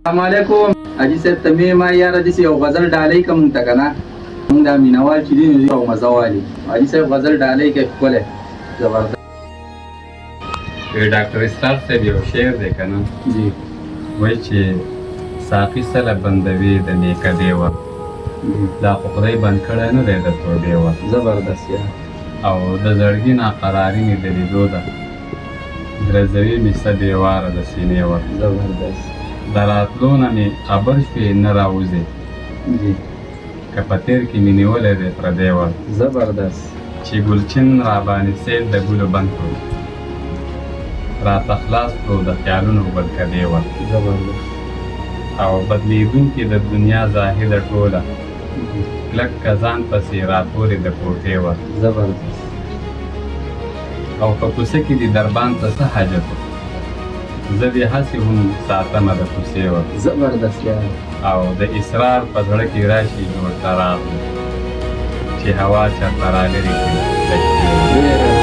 السلام علیکم حاجي صاحب ته مې ما یاره داسې یو غزل ډالۍ که مونږ ته که نه مونږ دا مینوال چې دي نو یو مزه والي حاجي صاحب غزل ډالۍ کوي ښکلی زبردست ډاکټر اسحاق صاحب یو شعر دی که نه جی وایي چې ساقي سله بندوي د نیکه دیوه دا خو خدای بند کړی نه دی د توبې وه زبردست یاره او د زړګي ناقراري مې د لیدو ده درزوي مې څه بېواره د سینې وه زبردست د راتلو نه مې خبر شوې نه راوځې جی که په تېر کې مې نیولی دی پردی وه زبردست چې ګلچین راباندې سیل د ګلو بند کړو راته خلاص کړو د خیالونو ګلکدې وه زبردست او بدلیدونکې د دنیا زاهده ټوله کلک کزان پسې راپورې د کوټې وه زبردست او په کوڅه کې دې دربان ته څه حاجت و زه دې هسې هم ساتمه د کوڅې وه زبردست یاره او د اسرار په زړه کې راشي جوړ ته راغلو چې هوا چېرته رالرې کړي لږ